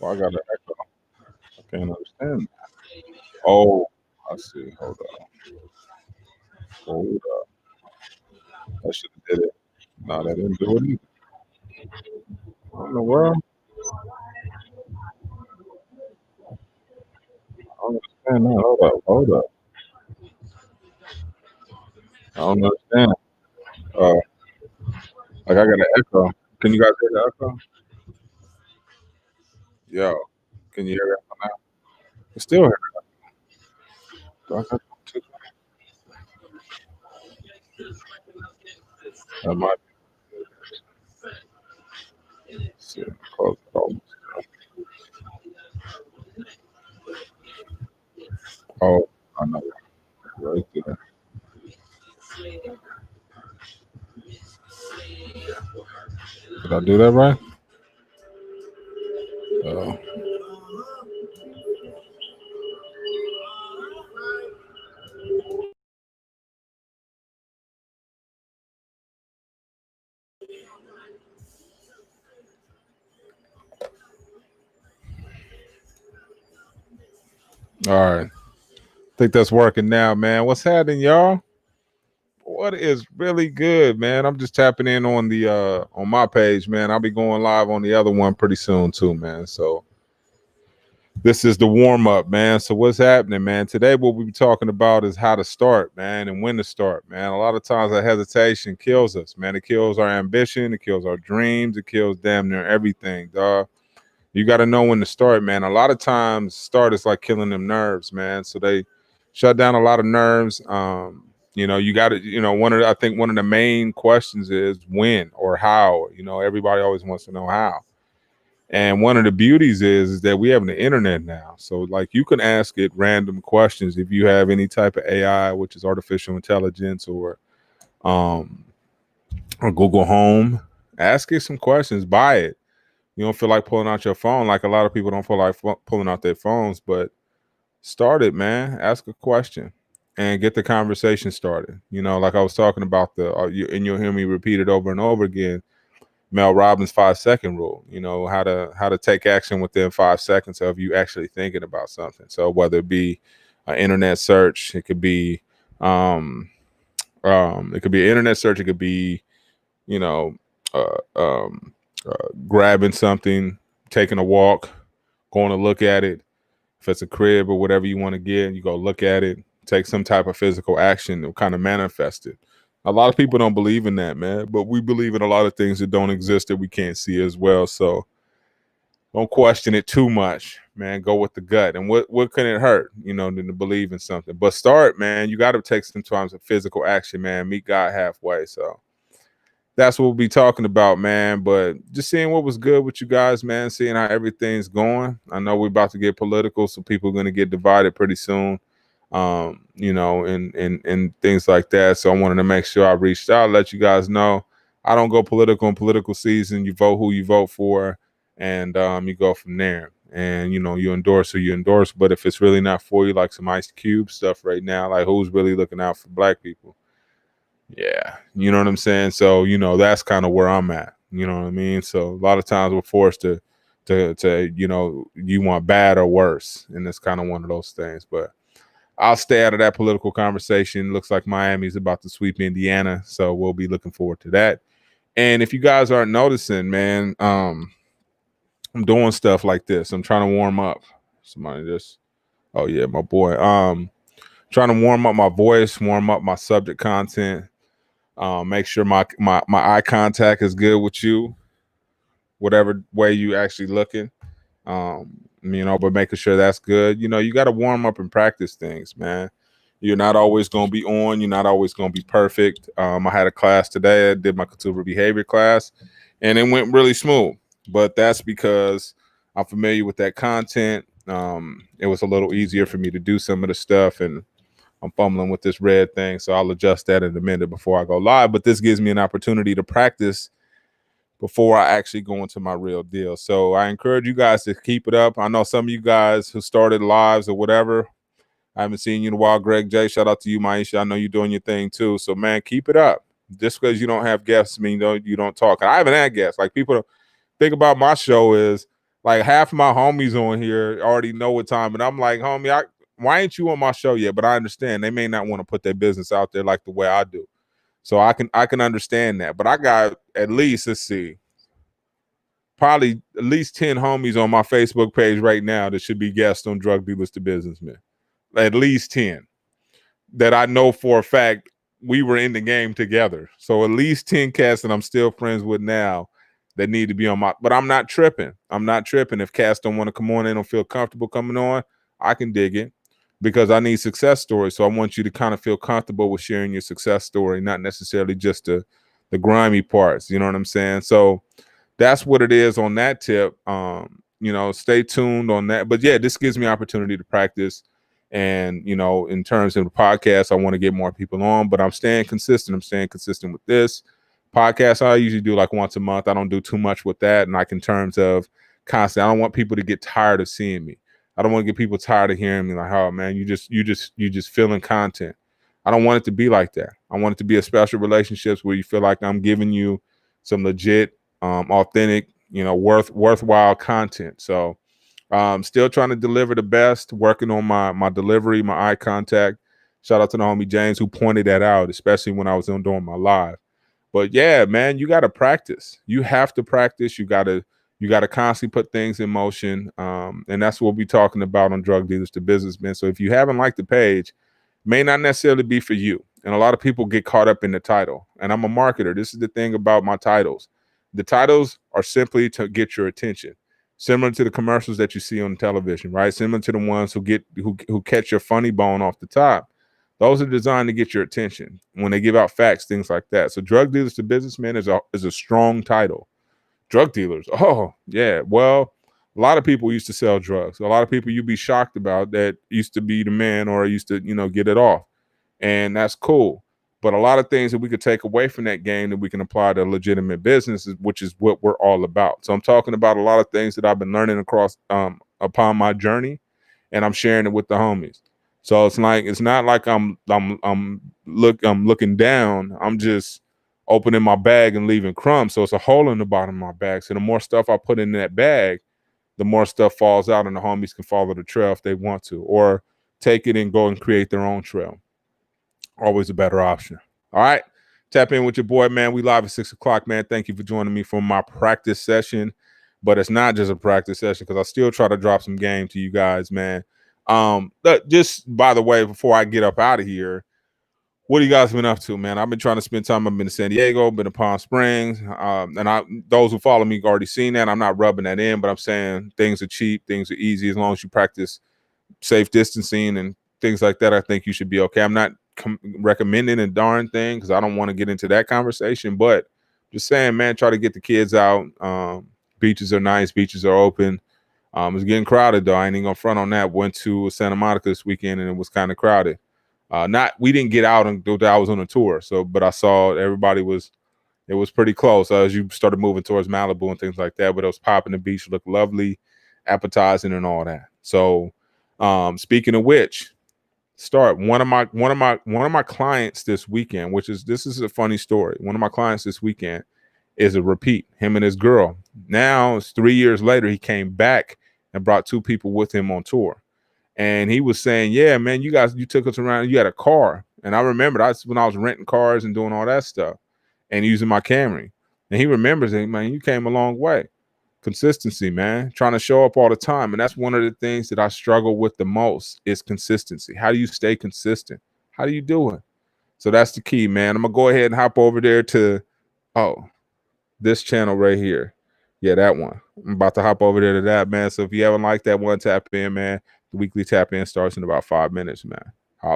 Well, I got an echo. I can't understand. Oh, I see. Hold on. Hold up. I should have did it. No, that didn't do it either. What in the world? I don't understand that. Hold up. Hold up. I don't understand. Uh, like I got an echo. Can you guys hear the echo? Yo, can you hear it now? It's still here. Do I got two? That might be. See, close it almost. Oh, I know. Right there. Did I do that right? Uh, all right. Think that's working now, man. What's happening, y'all? What is really good, man? I'm just tapping in on my page, man. I'll be going live on the other one pretty soon too, man. So this is the warm up, man. So what's happening, man? Today what we be talking about is how to start, man, and when to start, man. A lot of times that hesitation kills us, man. It kills our ambition, it kills our dreams, it kills damn near everything, dog. You got to know when to start, man. A lot of times, start is like killing them nerves, man. So they shut down a lot of nerves. You got to, I think one of the main questions is when or how. Everybody always wants to know how. And one of the beauties is that we have the internet now. So, like, you can ask it random questions if you have any type of AI, which is artificial intelligence, um, or Google Home. Ask it some questions. Buy it. You don't feel like pulling out your phone, like a lot of people don't feel like pulling out their phones, but start it, man. Ask a question and get the conversation started. Like I was talking about and you'll hear me repeat it over and over again. Mel Robbins 5 second rule. How to take action within 5 seconds of you actually thinking about something. So whether it be an internet search, um, it could be an internet search, it could be you know, uh, um, grabbing something, taking a walk, going to look at it. If it's a crib or whatever you want to get, you go look at it, take some type of physical action to kind of manifest it. A lot of people don't believe in that, man, but we believe in a lot of things that don't exist that we can't see as well. So don't question it too much, man. Go with the gut. And what can it hurt, than to believe in something? But start, man. You got to take some times of physical action, man. Meet God halfway. So that's what we'll be talking about, man. But just seeing what was good with you guys, man, seeing how everything's going. I know we're about to get political, so people are going to get divided pretty soon, and things like that. So I wanted to make sure I reached out, let you guys know. I don't go political in political season. You vote who you vote for, and you go from there. And, you endorse who you endorse. But if it's really not for you, like some Ice Cube stuff right now, like who's really looking out for black people? Yeah, you know what I'm saying? So, that's kind of where I'm at. You know what I mean? So a lot of times we're forced to you want bad or worse. And it's kind of one of those things. But I'll stay out of that political conversation. Looks like Miami's about to sweep Indiana. So we'll be looking forward to that. And if you guys aren't noticing, man, I'm doing stuff like this. I'm trying to warm up. Somebody just oh yeah, my boy. Trying to warm up my voice, warm up my subject content. Make sure my eye contact is good with you, whatever way you actually looking. But making sure that's good. You got to warm up and practice things, man. You're not always going to be on. You're not always going to be perfect. I had a class today. I did my consumer behavior class, and it went really smooth. But that's because I'm familiar with that content. It was a little easier for me to do some of the stuff, and I'm fumbling with this red thing, so I'll adjust that in a minute before I go live. But this gives me an opportunity to practice before I actually go into my real deal. So I encourage you guys to keep it up. I know some of you guys who started lives or whatever. I haven't seen you in a while, Greg J. Shout out to you, Maisha. I know you're doing your thing too. So man, keep it up. Just because you don't have guests mean you don't talk. And I haven't had guests. Like people think about my show is Like half of my homies on here already know what time, and I'm like, homie, why ain't you on my show yet? But I understand they may not want to put their business out there like the way I do. So I can understand that. But I got at least, let's see, probably at least 10 homies on my Facebook page right now that should be guests on Drug Dealers to Businessmen. At least 10 that I know for a fact we were in the game together. So at least 10 cats that I'm still friends with now that need to be on my, but I'm not tripping. I'm not tripping. If cats don't want to come on, they don't feel comfortable coming on, I can dig it because I need success stories. So I want you to kind of feel comfortable with sharing your success story, not necessarily just the grimy parts. You know what I'm saying? So that's what it is on that tip. Stay tuned on that. But yeah, this gives me opportunity to practice. And, in terms of the podcast, I want to get more people on, but I'm staying consistent. I'm staying consistent with this podcast. I usually do like once a month. I don't do too much with that. And like in terms of constant, I don't want people to get tired of seeing me. I don't want to get people tired of hearing me like, oh man, you just feeling content. I don't want it to be like that. I want it to be a special relationships where you feel like I'm giving you some legit, authentic, worthwhile content. So still trying to deliver the best, working on my delivery, my eye contact. Shout out to the homie James who pointed that out, especially when I was doing my live. But yeah, man, you got to practice. You have to practice. You got to constantly put things in motion. And that's what we're talking about on Drug Dealers to Businessmen. So if you haven't liked the page, may not necessarily be for you. And a lot of people get caught up in the title. And I'm a marketer. This is the thing about my titles. The titles are simply to get your attention. Similar to the commercials that you see on television, right? Similar to the ones who catch your funny bone off the top. Those are designed to get your attention when they give out facts, things like that. So Drug Dealers to Businessmen is a strong title. Drug dealers. Oh, yeah. Well, a lot of people used to sell drugs. A lot of people you'd be shocked about that used to be the man or used to, get it off. And that's cool. But a lot of things that we could take away from that game that we can apply to legitimate businesses, which is what we're all about. So I'm talking about a lot of things that I've been learning across upon my journey, and I'm sharing it with the homies. So it's not like I'm looking down. I'm just opening my bag and leaving crumbs. So it's a hole in the bottom of my bag. So the more stuff I put in that bag, the more stuff falls out, and the homies can follow the trail if they want to, or take it and go and create their own trail. Always a better option. All right. Tap in with your boy, man. We live at 6:00, man. Thank you for joining me for my practice session. But it's not just a practice session because I still try to drop some game to you guys, man. Just by the way, before I get up out of here, what have you guys been up to, man? I've been trying to spend time. I've been to San Diego, been to Palm Springs. Those who follow me already seen that. I'm not rubbing that in, but I'm saying things are cheap, things are easy. As long as you practice safe distancing and things like that, I think you should be okay. I'm not recommending a darn thing because I don't want to get into that conversation, but just saying, man, try to get the kids out. Beaches are nice, beaches are open. It's getting crowded though. I ain't gonna front on that. Went to Santa Monica this weekend and it was kind of crowded. We didn't get out until I was on a tour, but I saw everybody it was pretty close as you started moving towards Malibu and things like that. But it was popping. The beach looked lovely, appetizing, and all that. So, speaking of which, one of my clients this weekend, this is a funny story. One of my clients this weekend is a repeat. Him and his girl. Now it's 3 years later. He came back and brought 2 people with him on tour. And he was saying, yeah, man, you took us around. You had a car. And I remember when I was renting cars and doing all that stuff and using my Camry. And he remembers it, man, you came a long way. Consistency, man, trying to show up all the time. And that's one of the things that I struggle with the most is consistency. How do you stay consistent? How do you do it? So that's the key, man. I'm going to go ahead and hop over there to, this channel right here. Yeah, that one. I'm about to hop over there to that, man. So if you haven't liked that one, tap in, man. The weekly tap in starts in about 5 minutes, man.